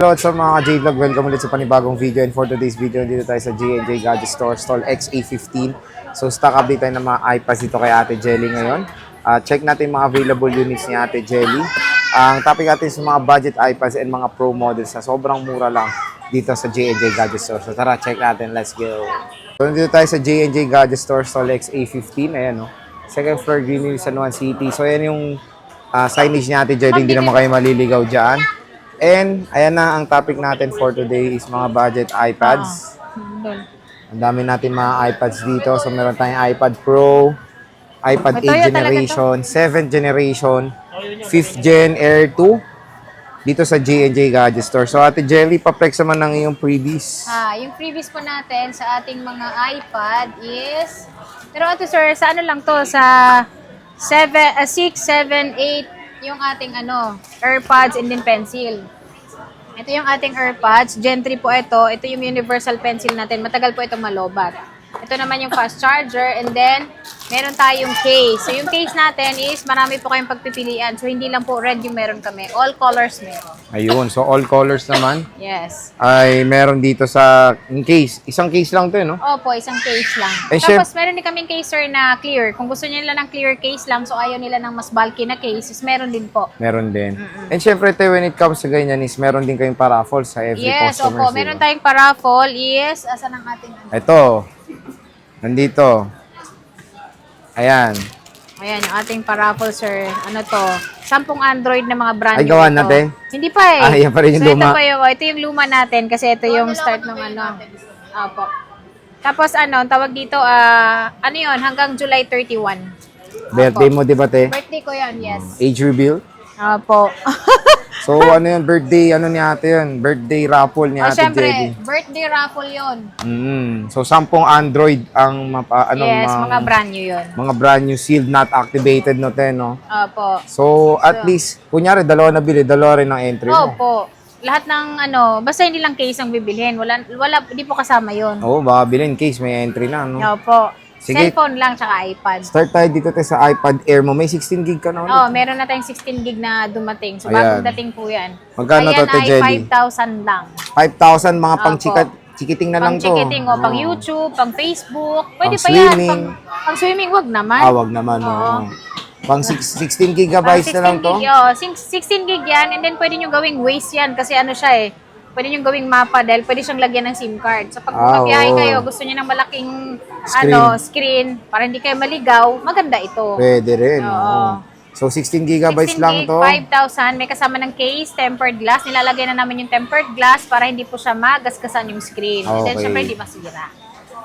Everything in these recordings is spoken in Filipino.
Hello, what's up mga ka-J-Vlog? Welcome ulit sa panibagong video, and for today's video, dito tayo sa J&J Gadget Store, stall XA15. So stock update tayo ng mga iPads dito kay Ate Jelly ngayon. Check natin mga available units ni Ate Jelly. Ang topic natin sa mga budget iPads and mga pro models na sobrang mura lang dito sa J&J Gadget Store. So tara, check natin. Let's go. So dito tayo sa J&J Gadget Store, stall XA15. Ayan, no? Second floor, Greenville, San Juan City. So ayan yung signage ni Ate Jelly. Hindi naman kayo maliligaw dyan. And, ayan na ang topic natin for today is mga budget iPads. Ang dami natin mga iPads dito. So, meron tayong iPad Pro, iPad 8th generation, 7th generation, 5th gen, Air 2, dito sa J&J Gadget Store. So, Ate Jelly, pa-flex naman ng iyong freebies. Yung freebies po natin sa ating mga iPad is, pero ito sir, sa ano lang to, sa 6, 7, 8, yung ating AirPods and then pencil. Ito yung ating AirPods. Gen 3 po ito. Ito yung universal pencil natin. Matagal po itong malobat. Ito naman yung fast charger. And then, meron tayong case. So, yung case natin is marami po kayong pagpipilian. So, hindi lang po red yung meron kami. All colors meron. Ayun. So, all colors naman. Yes. Ay meron dito sa case. Isang case lang to, no? Opo, isang case lang. Eh, Tapos, meron din kaming case, sir, na clear. Kung gusto nila ng clear case lang, so ayaw nila ng mas bulky na cases, meron din po. Meron din. And syempre, when it comes sa ganyan is meron din kayong paraffle sa every Yes, customer. opo. Meron tayong paraffle. Yes. Asan ang ating Ito. Nandito. Ayan. Ayan, yung ating paraffle, sir. Ano to? 10 Android na mga brand Ay, new gawa ito. natin? Hindi pa eh. Ah, yan pa rin yung so, luma. Ito yung luma natin kasi ito yung start ng Opo. Tapos tawag dito, ano yun, hanggang July 31. Birthday mo, di ba, te? Birthday ko yan, yes. Age reveal? Opo. So, ano yun, birthday, ano ni ate yun? Birthday raffle ni ate Syempre, Jelly. birthday raffle yun. So, 10 Android ang Yes, mga brand new yun. mga brand new sealed, not activated, no, te, no? Opo. So, at least, kunyari, dalawa na bili, dalawa rin ang entry mo. Opo. Lahat ng basta hindi lang case ang bibilhin. Hindi po kasama yun. Oo, baka bilhin, case, may entry na, no? Opo. Sige. Cellphone lang tsaka iPad. Start tayo dito tayo sa iPad Air mo. May 16 gig ka na ulit. Meron na tayong 16 gig na dumating. So, Ayan. bagong dating po yan. Magkano to, Te Ayan Jelly? ay 5,000 lang. 5,000 mga pang Opo. chikiting na lang to. Pang chikiting, pang YouTube, pang Facebook. Pwede Pang pa yan. swimming. Pang swimming, wag naman. Wag naman, no. Pang 16 gigabytes na lang to. 16 gig yan. And then, pwede nyo gawing waste yan. Kasi ano siya eh. Pwede nyo gawing mapa dahil pwede siyang lagyan ng SIM card. So, pag bumabiyahe oo. kayo, gusto nyo ng malaking Screen. para hindi kayo maligaw, maganda ito. Pwede rin. Oo. Oo. So 16 gigabytes 16 lang gig, to. 5,000. May kasama ng case, tempered glass. Nilalagay na namin yung tempered glass para hindi po siya magasgasan yung screen. And then, Okay. syempre, hindi masira.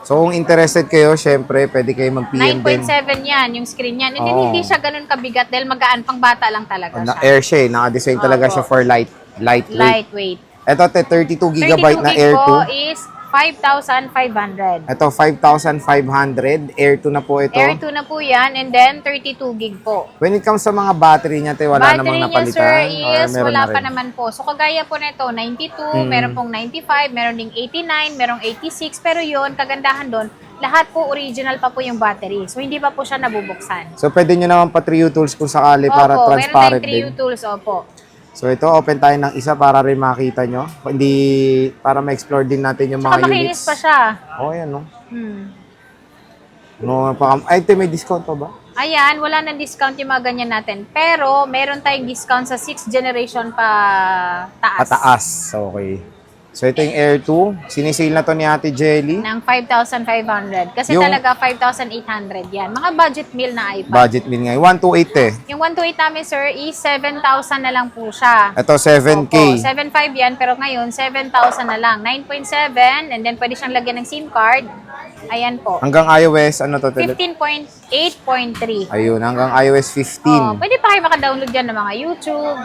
So kung interested kayo, syempre, pwede kayo mag-PM din. 9.7 yan, yung screen yan. And then, Oo. hindi siya ganun kabigat dahil magaan pang bata lang talaga Na siya. air siya eh. Naka-design talaga Opo. siya for lightweight. Lightweight. Ito, 32 gigabyte 32 na gig Air po 2. is 5,500. Ito, 5,500. Air 2 na po ito. Air 2 na po yan, and then 32 gig po. When it comes sa mga battery niya, te, wala namang napalitan? Battery niya, sir, Or is meron wala na pa rin? naman po. So, kagaya po nito, 92, meron pong 95, meron ding 89, merong 86, pero yun, kagandahan doon, lahat po original pa po yung battery. So, hindi pa po siya nabubuksan. So, pwede nyo naman pa-3U tools kung sakali para Opo, meron transparent tayong 3U din. tools, opo. So, ito, open tayo ng isa para rin makita nyo. Hindi, para ma-explore din natin yung Saka mga makinis units. pa siya. Oh, yan, no? Hmm. No, ay, te, may discount pa ba? Ayan, wala nang discount yung mga ganyan natin. Pero, meron tayong discount sa 6th generation pa taas. Pataas. Okay. So, ito yung Air 2. Sinisale na to ni Ate Jelly. Ng 5,500. Kasi Yung- talaga 5,800 yan. Mga budget meal na iPad. Budget min nga. 128 eh. Yung 128 namin, sir, is 7,000 na lang po siya. Ito, 7K. Opo, 7,500 yan, pero ngayon, 7,000 na lang. 9.7, and then pwede siyang lagyan ng SIM card. Ayan po. Hanggang iOS, ano to? 15.8.3. Ayun, hanggang iOS 15. Pwede pa kayo makadownload yan ng mga YouTube.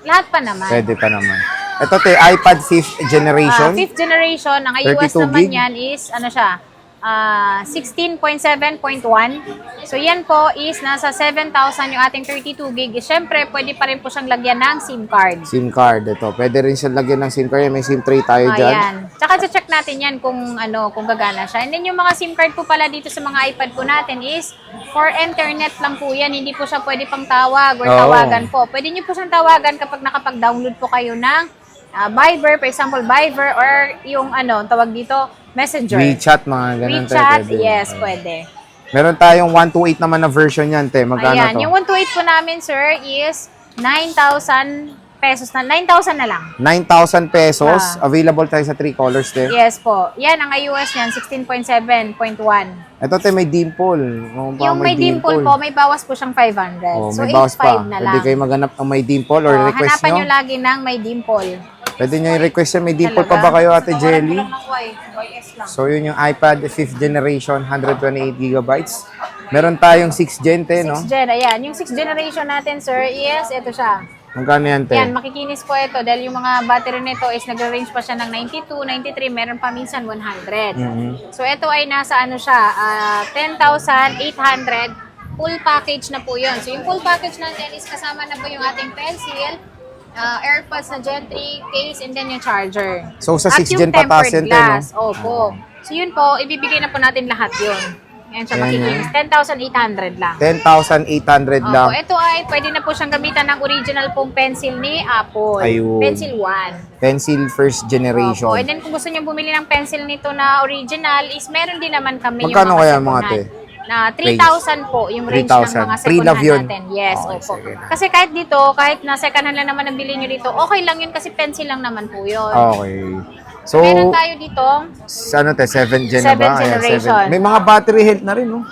Lahat pa naman. Pwede pa naman. Ito, te, iPad 5th generation. 5th generation, ang iOS 32 naman gig. yan is, 16.7.1. So, yan po is nasa 7,000 yung ating 32 gig. Siyempre, pwede pa rin po siyang lagyan ng SIM card. SIM card, ito. Pwede rin siya lagyan ng SIM card. May SIM tray tayo dyan. Ayan. Tsaka check natin yan kung kung gagana siya. And then yung mga SIM card po pala dito sa mga iPad po natin is for internet lang po yan. Hindi po siya pwede pang tawag or Oo. tawagan po. Pwede niyo po siyang tawagan kapag nakapag-download po kayo ng Viber, for example, Viber, or yung ano, tawag dito, Messenger. WeChat, mga ganun tayo. WeChat, Pwede. yes, pwede. Meron tayong 128 naman na version yan, te. Magkano Ayan, to? yung 128 po namin, sir, is 9,000 pesos na. 9,000 na lang. 9,000 pesos. Available tayo sa 3 colors, te. Yes po. Yan, ang iOS niyan, 16.7.1. Ito, te, may dimple. Yung may dimple po, may bawas po siyang 500. Oh, So, may bawas 8,500 pa. na lang. Pwede kayo maghanap ng may dimple or request Hanapan nyo. nyo lagi ng may dimple. Pwede nyo i-request yan. May dimple pa Talaga? ba kayo, Ate Jelly? YS lang. So, yun yung iPad 5th generation, 128GB. Meron tayong 6th gen, te, no? 6th gen, ayan. Yung 6th generation natin, sir, yes, ito siya. Magkano yan, te? Yan, makikinis po ito dahil yung mga battery nito is nag-range pa siya ng 92, 93, meron pa minsan 100. So, ito ay nasa ano siya, 10,800. Full package na po yun. So, yung full package natin is kasama na po yung ating pencil, AirPods na Gen 3, case, and then yung charger. So, sa At 6th yung gen pataas yan, tempered te, no? glass. Opo. So, yun po, ibibigay na po natin lahat yun. Yan siya, Ayan makikinis. 10,800 lang. 10,800 lang. Opo, ito ay pwede na po siyang gamitan ng original pong pencil ni Apple. Ayun. Pencil 1. Pencil first generation. Opo, and then kung gusto niyo bumili ng pencil nito na original, is meron din naman kami Magkano yung kaya, second mga hand. te? Na 3,000 po yung range 3,000. ng mga second Pre-love hand yun? natin. Yes, Okay, opo. sige na. Kasi kahit dito, kahit na second hand lang naman ang bilhin nyo dito, okay lang yun kasi pencil lang naman po yun. Okay. So, Meron tayo dito, ano te, 7th gen na ba? Seventh Ayan, generation. 7. May mga battery health na rin, no?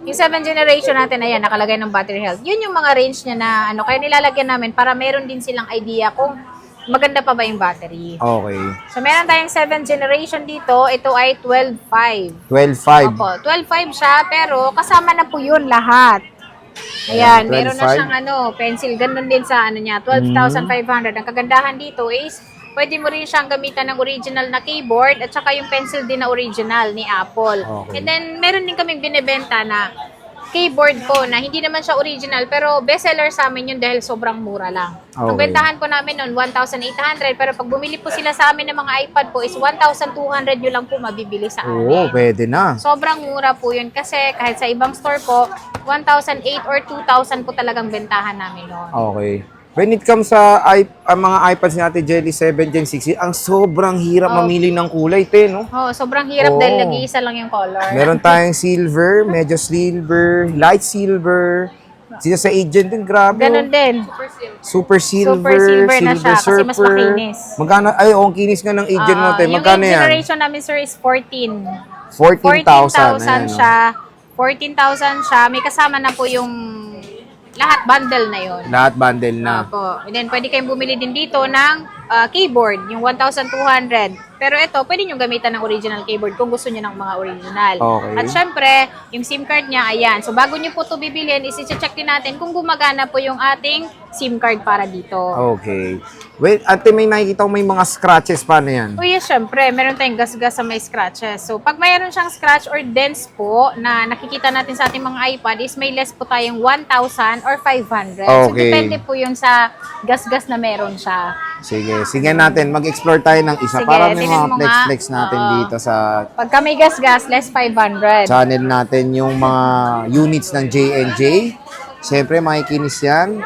yung 7th generation natin, ayan, nakalagay ng battery health. Yun yung mga range niya na, ano, kaya nilalagyan namin para meron din silang idea kung maganda pa ba yung battery. Okay. So, meron tayong 7th generation dito. Ito ay 12.5. 12.5. Opo, 12.5 siya, pero kasama na po yun lahat. Ayan, Ayan, meron na 12.5. siyang pencil. Ganun din sa niya, 12,500. Ang kagandahan dito is, pwede mo rin siyang gamitan ng original na keyboard at saka yung pencil din na original ni Apple. Okay. And then, meron din kaming binibenta na keyboard po na hindi naman siya original pero bestseller sa amin yun dahil sobrang mura lang. Ang Okay. bentahan po namin noon 1,800 pero pag bumili po sila sa amin ng mga iPad po is 1,200 yun lang po mabibili sa Oo, amin. pwede na. Sobrang mura po yun kasi kahit sa ibang store po 1,008 or 2,000 po talagang bentahan namin noon. Okay. When it comes sa mga iPads natin, Jelly 7 Gen 6, ang sobrang hirap mamili ng kulay, te, no? Oh, sobrang hirap Oo. dahil nag-iisa lang yung color. Meron tayong silver, medyo silver, light silver. Sila sa agent din, grabe. Ganun oh. din. Super silver, Super silver na siya kasi mas surfer. makinis. Magkano? Ay, ang kinis nga ng agent mo, te. Yung Magkano age yan? generation namin, sir, is 14. 14,000. 14,000 siya. 14,000 siya. May kasama na po yung lahat bundle na yon. Lahat bundle na. Opo. And then, pwede kayong bumili din dito ng keyboard, yung 1,200. Pero ito, pwede nyo gamitan ng original keyboard kung gusto nyo ng mga original. Okay. At syempre, yung SIM card niya, ayan. So, bago nyo po ito bibilhin, isi-check din natin kung gumagana po yung ating SIM card para dito. Okay. Wait, ate, may nakikita ko may mga scratches. Paano yan? O yes, syempre, meron tayong gas-gas sa may scratches. So, pag mayroon siyang scratch or dents po na nakikita natin sa ating mga iPad is may less po tayong 1,000 or 500. So, Okay. depende po yun sa gas-gas na meron siya. Sige natin. Mag-explore tayo ng isa. Sige, Para may tingnan mga mo nga. flex-flex natin Oo. dito sa Pagka may gas-gas, less 500. channel natin yung mga units ng J&J. Siyempre, makikinis yan.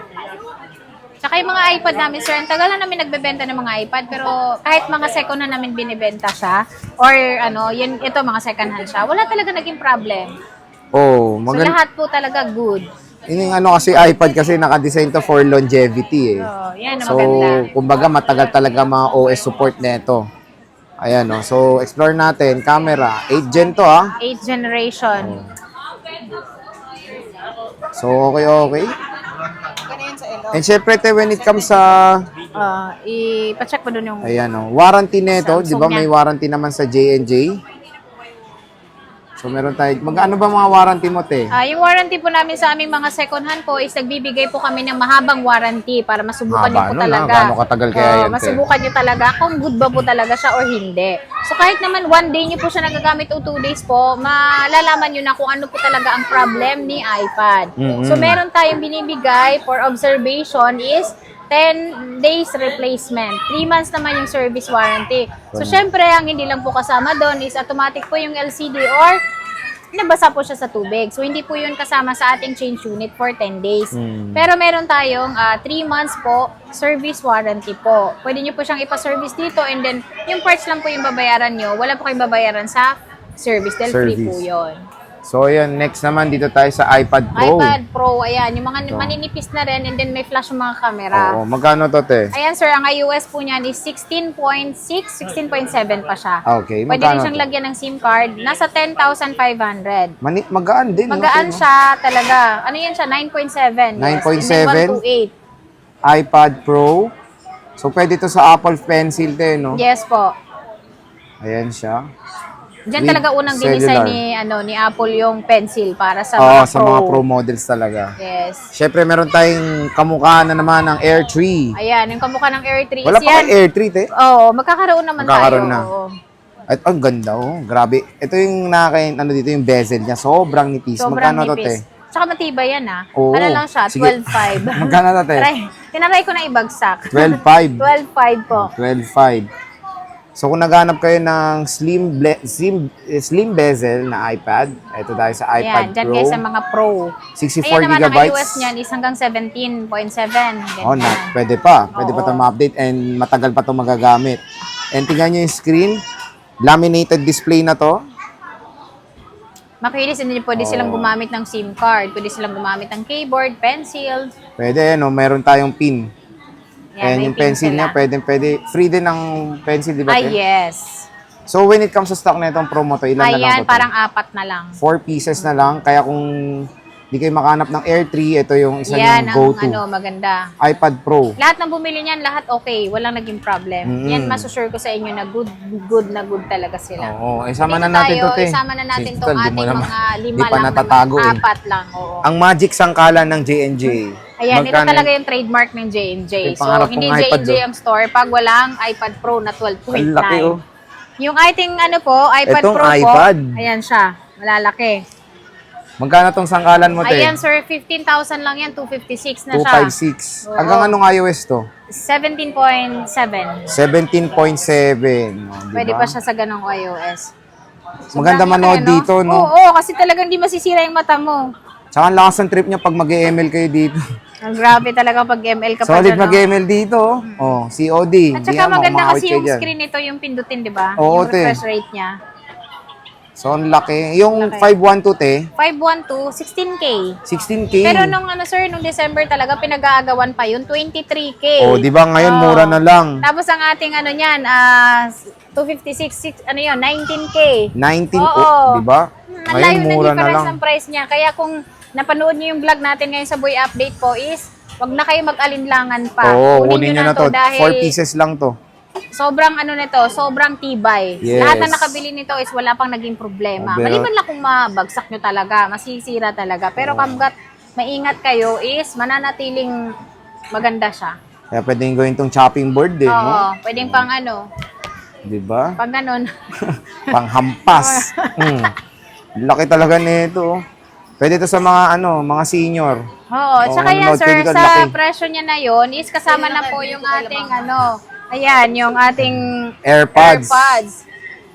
Tsaka yung mga iPad namin, sir, ang tagal na namin nagbebenta ng mga iPad, pero kahit mga second na namin binibenta siya, or ito mga second hand siya, wala talaga naging problem. Oh, So, lahat po talaga good. Yung kasi iPad kasi naka-design to for longevity eh. So, yan ang So, maganda. kumbaga matagal talaga mga OS support nito. Ayan oh. So, explore natin. Camera. 8 Gen to 8th generation. So, okay. And syempre, te, when it comes sa, Ipacheck mo dun yung... ayan oh, warranty nito, Samsung di ba niya. may warranty naman sa J&J? So, meron tayo, ano ba mga warranty mo, te? Yung warranty po namin sa aming mga second hand po is nagbibigay po kami ng mahabang warranty para masubukan nyo po Haba nun, talaga. Gaano katagal kaya yan, te? Masubukan nyo talaga kung good ba po talaga siya or hindi. So kahit naman one day nyo po siya nagagamit o 2 days po, malalaman nyo na kung ano po talaga ang problem ni iPad. Mhm. So meron tayong binibigay for observation is 10 days replacement. 3 months naman yung service warranty. So, syempre, ang hindi lang po kasama doon is automatic po yung LCD or nabasa po siya sa tubig. So, hindi po yun kasama sa ating change unit for 10 days. Pero meron tayong 3 months po service warranty po. Pwede nyo po siyang ipa-service dito and then yung parts lang po yung babayaran nyo. Wala po kayong babayaran sa service dahil free po yun. So, ayan, next naman dito tayo sa iPad Pro. iPad Pro, ayan. Yung mga maninipis na rin and then may flash yung mga camera. Oo, magkano to, te? Ayan, sir, ang iOS po niyan is 16.6, 16.7 pa siya. Okay, Pwede rin magkano siyang to? lagyan ng SIM card. Nasa 10,500. Magaan din. Magaan no? siya talaga. Ano yan siya? 9.7. 9.7? iPad Pro. So, pwede to sa Apple Pencil, te, no? Yes po. Ayan siya. Diyan With talaga unang cellular. dinesign ni Apple yung pencil para sa Oo, mga sa mga Pro models talaga. Yes. Siyempre, meron tayong kamukha na naman ng Air 3. Ayan, yung kamukha ng Air 3 Wala is pa yan. kay Air 3, te. Oo, magkakaroon naman Magkakaroon tayo. na. Oo. At ang ganda, oh. Grabe. Ito yung ano dito, yung bezel niya. Sobrang nipis. Sobrang Magkano to, te? nipis. Tsaka matibay yan Oo. Ano lang siya, Sige. 12.5. Magkano to, te? Tinaray ko na ibagsak. 12.5. 12.5 po. 12.5. So kung naghanap kayo ng slim bezel na iPad, ito tayo sa iPad Ayan, dyan Pro. guys sa mga Pro. 64 Ayan naman ang gigabytes. iOS niyan is hanggang 17.7. Oh, pwede pa. Pwede pa Oo. ito ma-update and matagal pa ito magagamit. And tingnan nyo yung screen. Laminated display na to. Makinis, hindi pwede silang gumamit ng SIM card. Pwede silang gumamit ng keyboard, pencil. Pwede, no? Meron tayong pin. Yan, may Ayan yung pencil sila. niya. Pwede. Free din ng pencil, di ba? Ay, te? yes. So when it comes sa stock na itong promo to, ilan na lang Ayan, to? parang 4 na lang. 4 pieces na lang. Kaya kung di kayo makahanap ng Air 3, ito yung isa Yan yung ang go-to. maganda. iPad Pro. Lahat ng bumili niyan, lahat okay. Walang naging problem. Yan, masusure ko sa inyo na good talaga sila. Oo, isama Dito na natin to, tayo, te. Isama na natin Sige, tong tol, di ating mo naman- mga 5 di pa lang natatago, naman. eh. 4 lang, oo. Ang magic sangkalan ng J&J. Ayan, ito Magkano- talaga yung trademark ng J&J. Yung So, pangarap hindi kong iPad, J&J ang store pag walang iPad Pro na 12.9. Ang laki, oh. Yung ating iPad Itong Pro iPad. po, ayan siya, malalaki. Magkano tong sangkalan mo, te? Ayan sir, 15,000 lang yan, 256 na siya. 256. Oo. Hanggang anong iOS to? 17.7. 17.7. Oh, diba? Pwede pa siya sa ganong iOS. Maganda Sobrang manood laki, no? dito, no? Oo, kasi talagang di masisira yung mata mo. Tsaka ang lakas ng trip niya pag mag-ML kayo dito. Ang grabe talaga pag ML ka pa Solid dyan, no? mag-ML dito. Oh, COD. At Di saka yan, maganda makumawit kasi kayo yung dyan. screen nito, yung pindutin, di ba? Oo, yung te. refresh rate niya. So, ang laki. Yung Laki. 512, te, 512, 16K. 16K. Pero nung nung December talaga, pinag-aagawan pa yun, 23K. Oh, di ba ngayon Oo. mura na lang. Tapos ang ating niyan, 256, 19K. 19 Oo. oh, di ba? Ang Ngayon layo ng mura na difference lang. ng price niya. Kaya kung napanood niyo yung vlog natin ngayon sa Boy Update po is, wag na kayo mag-alinlangan pa. Oo, kunin nyo na to. dahil 4 pieces lang to. sobrang nito, sobrang tibay. Yes. Lahat na nakabili nito is wala pang naging problema. Oh, pero- Maliban lang kung mabagsak nyo talaga, masisira talaga. Pero kamgat maingat kayo is mananatiling maganda siya. Kaya pwedeng gawin tong chopping board din, Oo, no? pwedeng pang Di ba? pang ganun. Panghampas. Laki talaga nito. Oh. Pwede to sa mga mga senior. Oo, tsaka yan nanonood sir, kayo dito, sa laki. presyo niya na yon is kasama na po yung ating ayan, yung ating AirPods.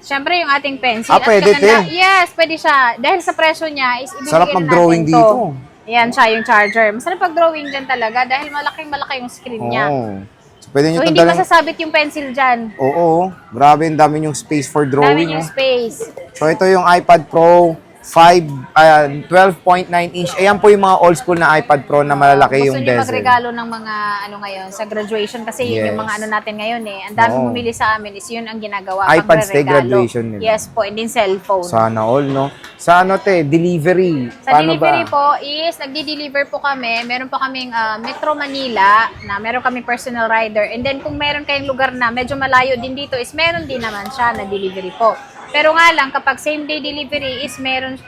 Siyempre yung ating pencil. Ah, pwede, Yes, pwede siya. Dahil sa presyo niya is ibibigay Sarap na mag-drawing natin to. dito. Ayan siya, yung charger. Masarap pag-drawing dyan talaga dahil malaki yung screen niya. Oo. So, pwede nyo So, itong hindi dalang... masasabit yung pencil dyan. Oo. Grabe, ang dami yung space for Dami drawing. yung Oh. space. So, ito yung iPad Pro 12.9 inch. Ayan po yung mga old school na iPad Pro na malalaki Gusto yung niyo bezel. magregalo ng mga ngayon sa graduation kasi yun yung Yes. mga natin ngayon eh. Ang dami Oo. bumili sa amin is yun ang ginagawa. iPads pangre-regalo. day graduation nila. Yes po, and din cellphone. Sana all, no? Sa delivery. Sa Paano delivery ba? po is, nagdi-deliver po kami. Meron po kaming Metro Manila na meron kaming personal rider. And then kung meron kayong lugar na medyo malayo din dito is meron din naman siya na delivery po. Pero nga lang, kapag same day delivery is meron,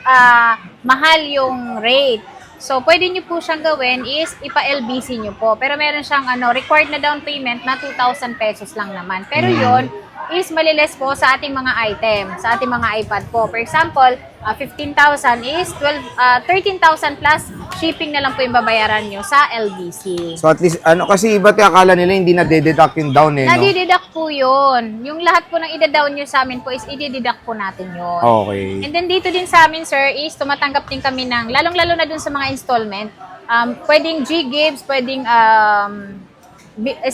mahal yung rate. So, pwede nyo po siyang gawin is ipa-LBC nyo po. Pero meron siyang required na down payment na 2,000 pesos lang naman. Pero yon is maliles po sa ating mga item, sa ating mga iPad po. For example, 15,000 is 13,000 plus shipping na lang po yung babayaran nyo sa LBC. So at least, kasi iba't akala nila hindi na-deduct yung down eh, no? Nadideduct po yun. Yung lahat po ng ida-down nyo sa amin po is i-deduct po natin yun. Okay. And then dito din sa amin, sir, is tumatanggap din kami ng, lalong-lalo na dun sa mga installment, pwedeng G-Gives, pwedeng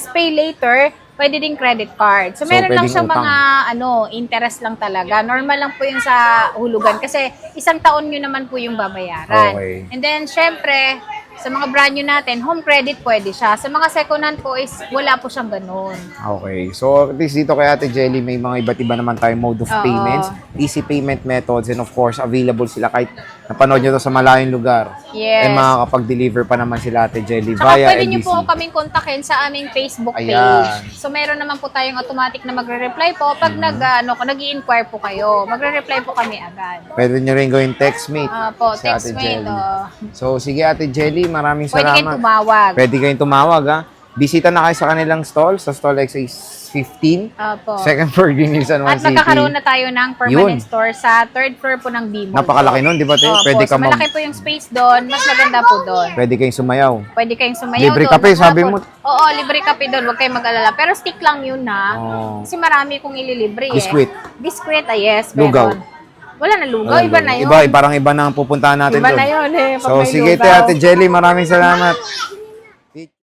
pay later, pwede din credit card. So, So, meron lang pwedeng siyang utang. mga, interest lang talaga. Normal lang po yung sa hulugan kasi isang taon nyo naman po yung babayaran. Okay. And then, syempre, sa mga brand new natin, home credit pwede siya. Sa mga second hand po is wala po siyang ganun. Okay. So, at least dito kay Ate Jelly, may mga iba't iba naman tayong mode of Oo. payments, easy payment methods, and of course, available sila kahit napanood nyo to sa malayong lugar. Yes. And makakapag-deliver pa naman sila Ate Jelly Saka via pwede nyo LBC. po kaming kontakin sa aming Facebook Ayan. page. So, meron naman po tayong automatic na magre-reply po. Pag nag-i-inquire po kayo, magre-reply po kami agad. Pwede nyo rin gawin textmate Po, si Ate textmate. Jelly. So, sige Ate Jelly, maraming Pwede kayong salamat. tumawag. Pwede kayong tumawag, ha? Bisita na kayo sa kanilang stall, sa stall XA15. Po. Second floor, Green Hills, San Juan At City. magkakaroon na tayo ng permanent Yun. store sa third floor po ng B-Mall. Napakalaki nun, di ba? Opo, Pwede so ka malaki po yung space doon. Mas maganda po doon. Pwede kayong sumayaw. Pwede kayong sumayaw Libre doon. kape, sabi mo. Oo, libre kape doon. Huwag kayong mag-alala. Pero stick lang yun na. Oh. Kasi marami kong ililibre Biskwit. Biskwit, yes. Lugaw. meron. Wala na lugaw, iba na yun. Parang iba na ang pupuntahan natin Iba doon. na yun pag So, may sige, lugaw. Ate Jelly, maraming salamat.